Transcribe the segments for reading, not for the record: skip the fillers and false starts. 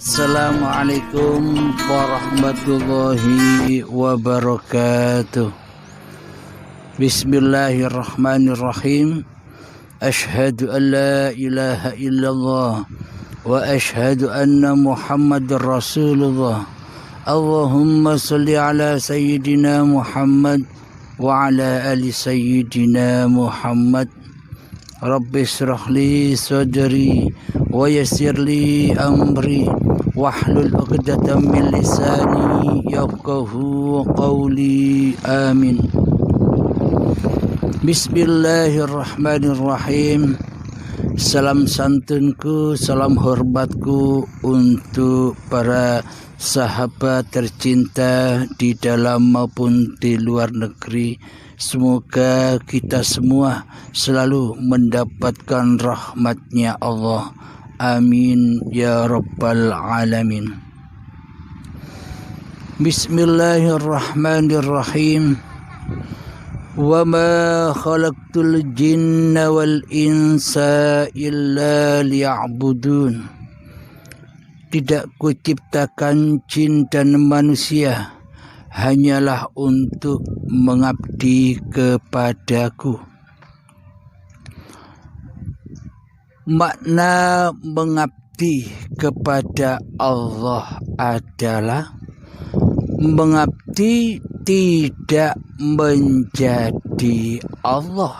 Assalamualaikum warahmatullahi wabarakatuh. Bismillahirrahmanirrahim. Ashhadu an la ilaha illallah wa ashhadu anna Muhammadar Rasulullah. Allahumma salli ala sayyidina Muhammad wa ala ali sayyidina Muhammad. Rabbi shrah li sadri wa yassir li amri wahlul 'uqdatam min lisani yafqahu qawli. Amin. Bismillahirrahmanirrahim. Salam santunku, salam hormatku untuk para sahabat tercinta di dalam maupun di luar negeri. Semoga kita semua selalu mendapatkan rahmatnya Allah. Amin ya rabbal alamin. Bismillahirrahmanirrahim. Wa ma khalaqtul jinna wal insa illa liya'budun. Tidak kuciptakan jin dan manusia hanyalah untuk mengabdi kepadaku. Makna mengabdi kepada Allah adalah mengabdi tidak menjadi Allah.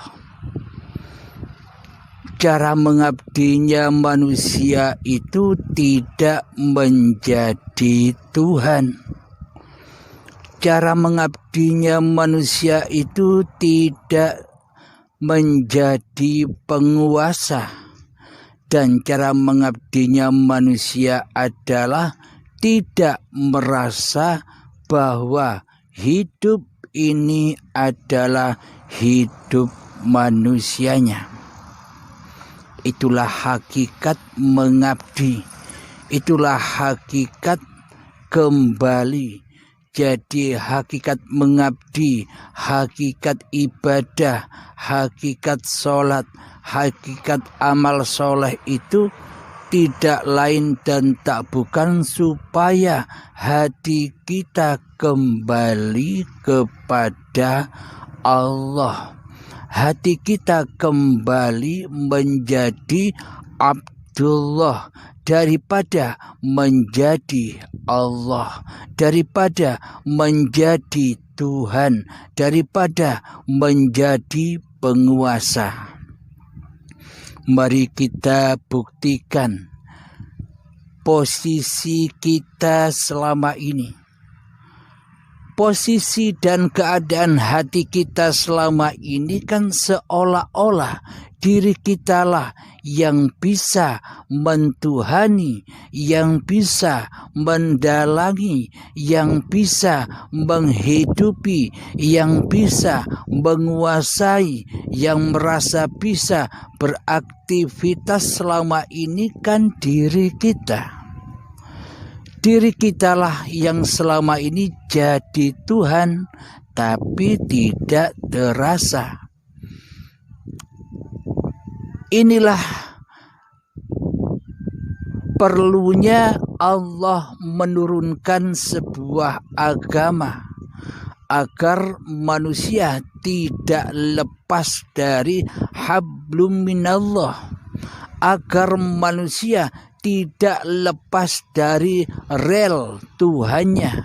Cara mengabdinya manusia itu tidak menjadi Tuhan. Cara mengabdinya manusia itu tidak menjadi penguasa. Dan cara mengabdinya manusia adalah tidak merasa bahwa hidup ini adalah hidup manusianya. Itulah hakikat mengabdi. Itulah hakikat kembali. Jadi hakikat mengabdi, hakikat ibadah, hakikat sholat, hakikat amal soleh itu tidak lain dan tak bukan supaya hati kita kembali kepada Allah. Hati kita kembali menjadi Abdullah daripada menjadi Allah, daripada menjadi Tuhan, daripada menjadi penguasa. Mari kita buktikan posisi kita selama ini. Posisi dan keadaan hati kita selama ini kan seolah-olah diri kitalah yang bisa mentuhani, yang bisa mendalangi, yang bisa menghidupi, yang bisa menguasai, yang merasa bisa beraktivitas selama ini kan diri kita. Diri kitalah yang selama ini jadi Tuhan, tapi tidak terasa. Inilah perlunya Allah menurunkan sebuah agama agar manusia tidak lepas dari hablum minallah, agar manusia tidak lepas dari rel Tuhannya,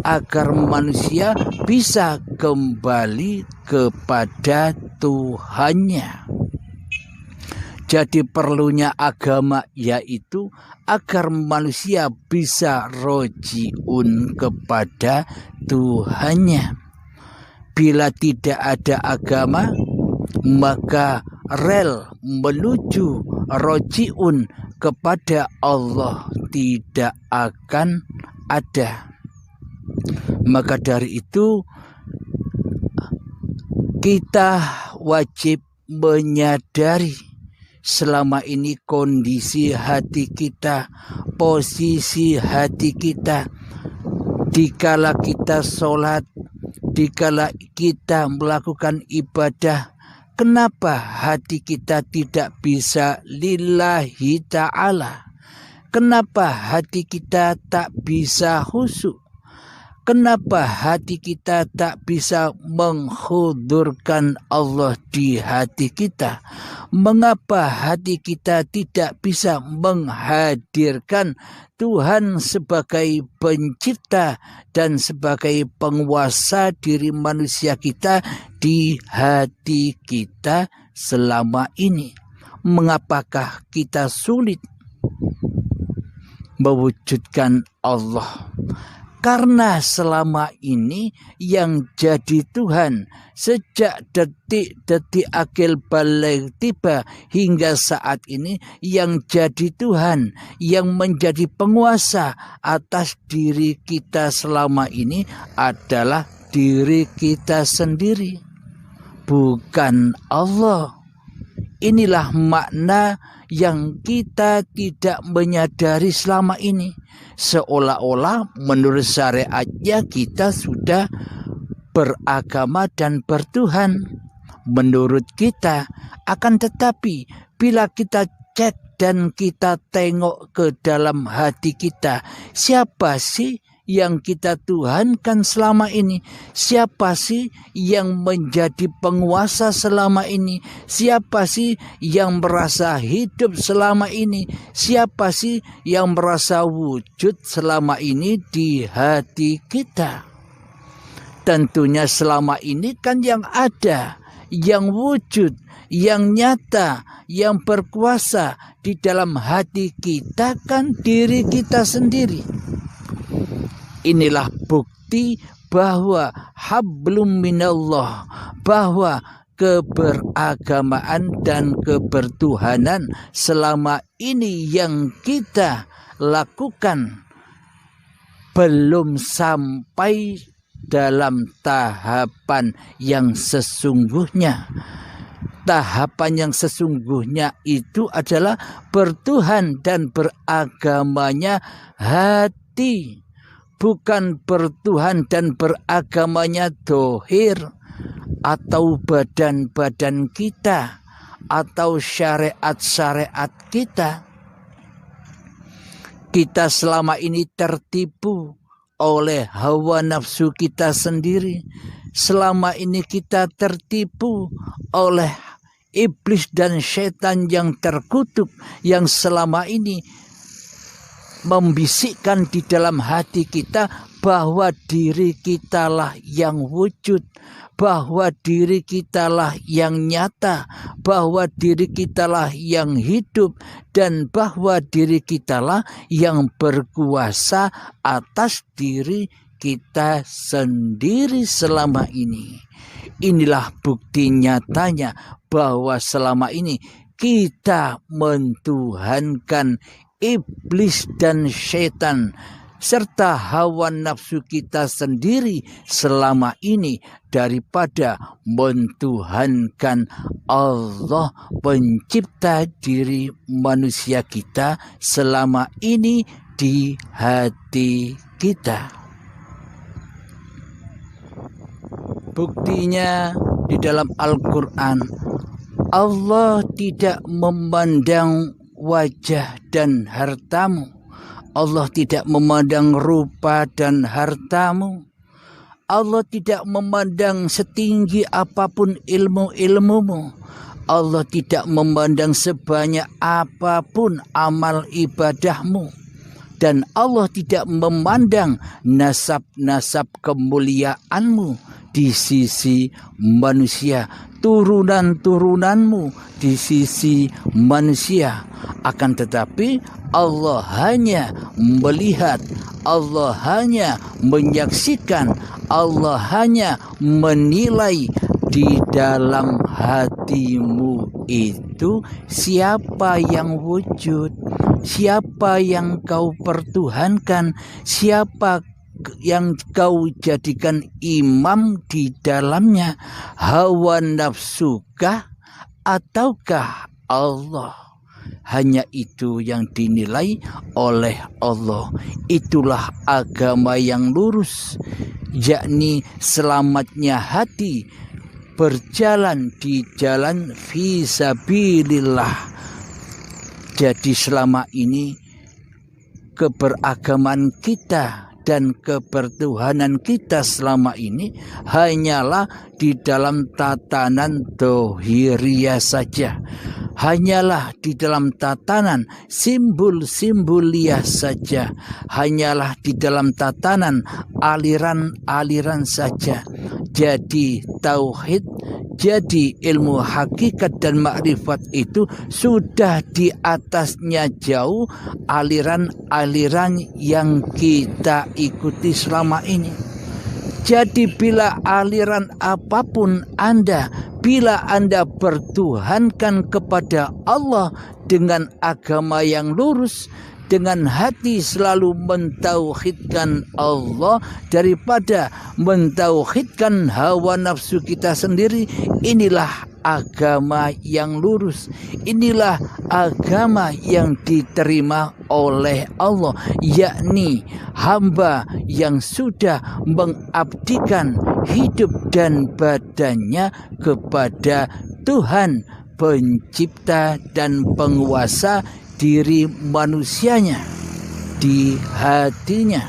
agar manusia bisa kembali kepada Tuhannya. Jadi perlunya agama yaitu agar manusia bisa rojiun kepada Tuhannya. Bila tidak ada agama, maka rel menuju rojiun kepada Allah tidak akan ada. Maka dari itu kita wajib menyadari selama ini kondisi hati kita, posisi hati kita, dikala kita sholat, dikala kita melakukan ibadah, kenapa hati kita tidak bisa lillahi ta'ala? Kenapa hati kita tak bisa khusyuk? Kenapa hati kita tak bisa menghudurkan Allah di hati kita? Mengapa hati kita tidak bisa menghadirkan Tuhan sebagai pencipta dan sebagai penguasa diri manusia kita di hati kita selama ini? Mengapakah kita sulit mewujudkan Allah? Karena selama ini yang jadi Tuhan sejak detik-detik akil balik tiba hingga saat ini, yang jadi Tuhan, yang menjadi penguasa atas diri kita selama ini adalah diri kita sendiri, bukan Allah. Inilah makna yang kita tidak menyadari selama ini. Seolah-olah menurut syariatnya kita sudah beragama dan bertuhan menurut kita. Akan tetapi bila kita cek dan kita tengok ke dalam hati kita, siapa sih yang kita tuhankan selama ini? Siapa sih yang menjadi penguasa selama ini? Siapa sih yang merasa hidup selama ini? Siapa sih yang merasa wujud selama ini di hati kita? Tentunya selama ini kan yang ada, yang wujud, yang nyata, yang berkuasa di dalam hati kita kan diri kita sendiri. Inilah bukti bahwa hablum minallah, bahwa keberagamaan dan kebertuhanan selama ini yang kita lakukan belum sampai dalam tahapan yang sesungguhnya. Tahapan yang sesungguhnya itu adalah bertuhan dan beragamanya hati, bukan bertuhan dan beragamanya dohir atau badan-badan kita atau syariat-syariat kita. Kita selama ini tertipu oleh hawa nafsu kita sendiri. Selama ini kita tertipu oleh iblis dan setan yang terkutuk, yang selama ini membisikkan di dalam hati kita bahwa diri kitalah yang wujud, bahwa diri kitalah yang nyata, bahwa diri kitalah yang hidup, dan bahwa diri kitalah yang berkuasa atas diri kita sendiri selama ini. Inilah bukti nyatanya bahwa selama ini kita mentuhankan iblis dan setan serta hawa nafsu kita sendiri selama ini daripada mentuhankan Allah pencipta diri manusia kita selama ini di hati kita. Buktinya di dalam Al-Quran, Allah tidak memandang wajah dan hartamu. Allah tidak memandang rupa dan hartamu. Allah tidak memandang setinggi apapun ilmu-ilmumu. Allah tidak memandang sebanyak apapun amal ibadahmu. Dan Allah tidak memandang nasab-nasab kemuliaanmu di sisi manusia, turunan-turunanmu di sisi manusia. Akan tetapi Allah hanya melihat, Allah hanya menyaksikan, Allah hanya menilai di dalam hatimu itu siapa yang wujud, siapa yang kau pertuhankan, siapa yang kau jadikan imam di dalamnya, hawa nafsukah ataukah Allah. Hanya itu yang dinilai oleh Allah. Itulah agama yang lurus, yakni selamatnya hati berjalan di jalan fisabilillah. Jadi selama ini keberagaman kita dan kebertuhanan kita selama ini hanyalah di dalam tatanan dohiriyah saja, hanyalah di dalam tatanan simbol-simbolia saja, hanyalah di dalam tatanan aliran-aliran saja. Jadi tauhid, jadi ilmu hakikat dan makrifat itu sudah di atasnya jauh aliran-aliran yang kita ikuti selama ini. Jadi bila aliran apapun Anda, bila Anda bertuhankan kepada Allah dengan agama yang lurus, dengan hati selalu mentauhidkan Allah daripada mentauhidkan hawa nafsu kita sendiri, inilah agama yang lurus, inilah agama yang diterima oleh Allah, yakni hamba yang sudah mengabdikan hidup dan badannya kepada Tuhan pencipta dan penguasa diri manusianya di hatinya.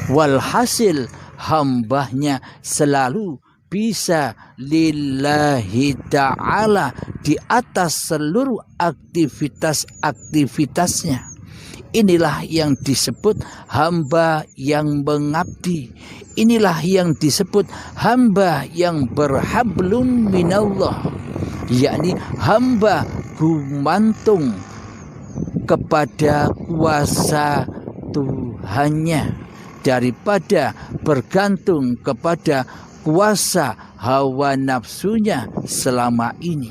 Walhasil hambanya selalu bisa lillahi ta'ala di atas seluruh aktivitas-aktivitasnya. Inilah yang disebut hamba yang mengabdi. Inilah yang disebut hamba yang berhablum minallah, yakni hamba gumantung kepada kuasa Tuhannya daripada bergantung kepada kuasa hawa nafsunya selama ini.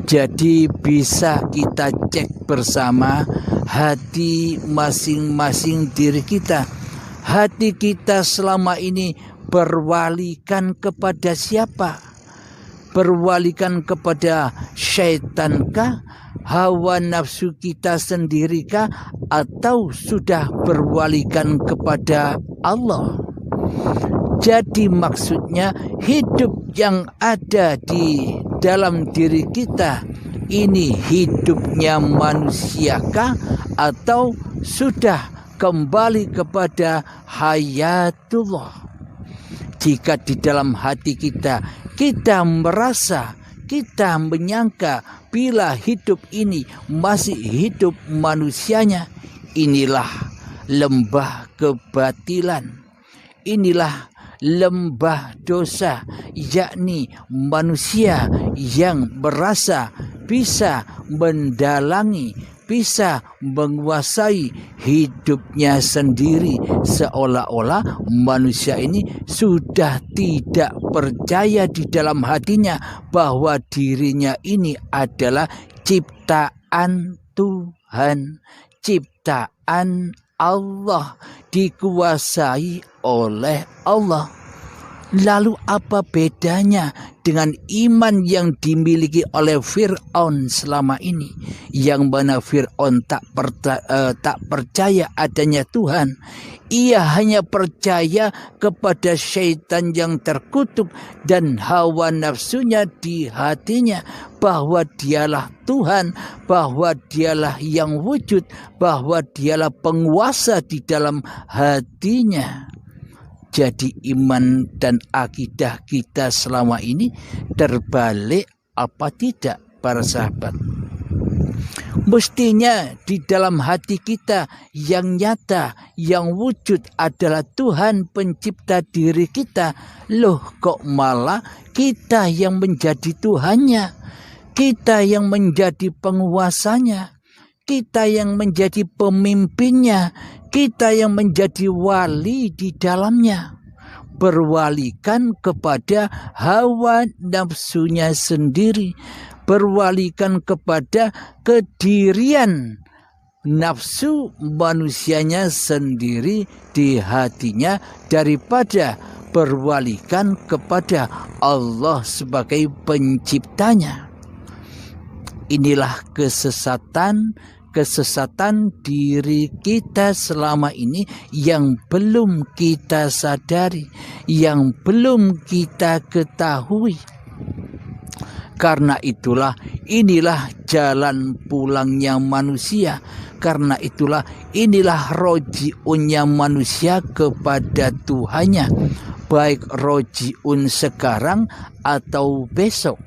Jadi bisa kita cek bersama hati masing-masing diri kita. Hati kita selama ini berwalikan kepada siapa? Berwalikan kepada syaitan-kah, hawa nafsu kita sendiri-kah, atau sudah berwalikan kepada Allah? Jadi maksudnya hidup yang ada di dalam diri kita ini hidupnya manusiakah atau sudah kembali kepada hayatullah? Jika di dalam hati kita merasa, kita menyangka bila hidup ini masih hidup manusianya, inilah lembah kebatilan, inilah lembah dosa, yakni manusia yang merasa bisa mendalangi, bisa menguasai hidupnya sendiri, seolah-olah manusia ini sudah tidak percaya di dalam hatinya bahwa dirinya ini adalah ciptaan Tuhan, ciptaan Allah, dikuasai oleh Allah. Lalu apa bedanya dengan iman yang dimiliki oleh Fir'aun selama ini, yang mana Fir'aun tak percaya adanya Tuhan? Ia hanya percaya kepada syaitan yang terkutuk dan hawa nafsunya di hatinya, bahwa dialah Tuhan, bahwa dialah yang wujud, bahwa dialah penguasa di dalam hatinya. Jadi iman dan akidah kita selama ini terbalik apa tidak, para sahabat? Mestinya di dalam hati kita yang nyata, yang wujud adalah Tuhan pencipta diri kita. Loh, kok malah kita yang menjadi Tuhannya, kita yang menjadi penguasanya, kita yang menjadi pemimpinnya, kita yang menjadi wali di dalamnya, berwalikan kepada hawa nafsunya sendiri, berwalikan kepada kedirian nafsu manusianya sendiri di hatinya, daripada berwalikan kepada Allah sebagai penciptanya. Inilah kesesatan diri kita selama ini yang belum kita sadari, yang belum kita ketahui. Karena itulah inilah jalan pulangnya manusia. Karena itulah inilah rojiunnya manusia kepada Tuhannya, baik rojiun sekarang atau besok.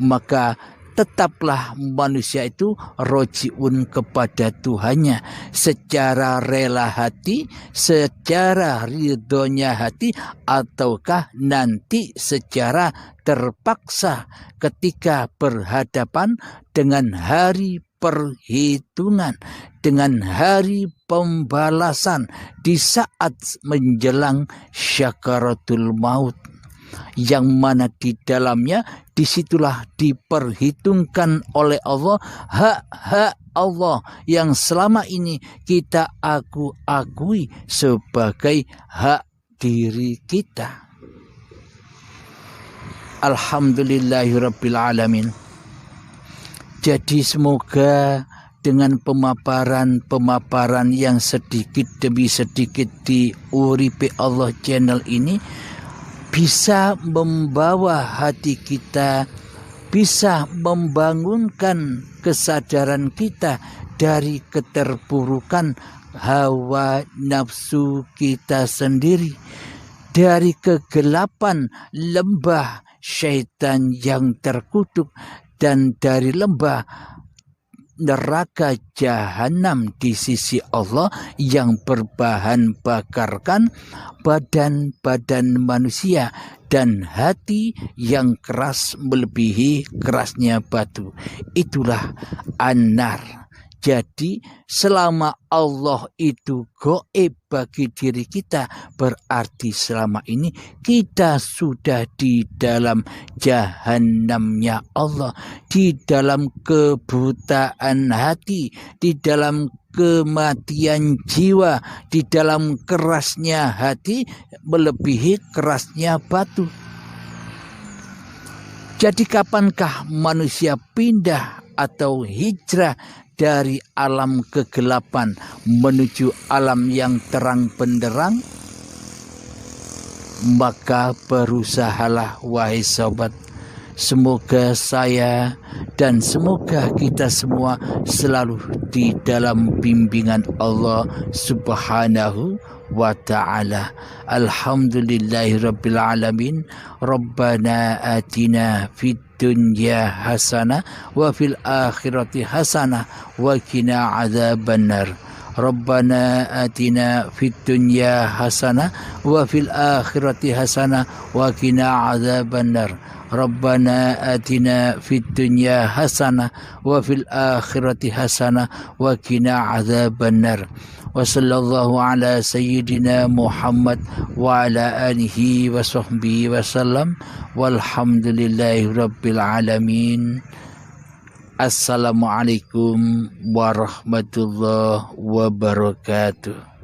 Maka tetaplah manusia itu rojiun kepada Tuhannya secara rela hati, secara ridhonya hati, ataukah nanti secara terpaksa ketika berhadapan dengan hari perhitungan, dengan hari pembalasan di saat menjelang syakaratul maut, yang mana di dalamnya disitulah diperhitungkan oleh Allah hak-hak Allah yang selama ini kita akui sebagai hak diri kita. Alhamdulillahirabbil alamin. Jadi semoga dengan pemaparan yang sedikit demi sedikit di Uripe Allah channel ini bisa membawa hati kita, bisa membangunkan kesadaran kita dari keterpurukan hawa nafsu kita sendiri, dari kegelapan lembah syaitan yang terkutuk, dan dari lembah neraka jahanam di sisi Allah yang berbahan bakarkan badan-badan manusia dan hati yang keras melebihi kerasnya batu. Itulah an-nar. Jadi selama Allah itu gaib bagi diri kita, berarti selama ini kita sudah di dalam jahanamnya Allah, di dalam kebutaan hati, di dalam kematian jiwa, di dalam kerasnya hati melebihi kerasnya batu. Jadi kapankah manusia pindah atau hijrah dari alam kegelapan menuju alam yang terang benderang? Maka berusahalah wahai sobat. Semoga saya dan semoga kita semua selalu di dalam bimbingan Allah Subhanahu wa ta'ala. Alhamdulillahirabbil alamin. Rabbana atina fid dunya hasanah wa fil akhirati hasanah wa qina adzabannar. Rabbana atina fid dunya hasanah wa fil akhirati hasanah wa qina adzabannar. Rabbana atina fid dunya hasanah wa fil akhirati hasanah wa qina adzabannar. Wa sallallahu ala sayyidina Muhammad wa ala alihi wa sahbihi wa sallam. Walhamdulillahi rabbil alamin. Assalamualaikum warahmatullahi wabarakatuh.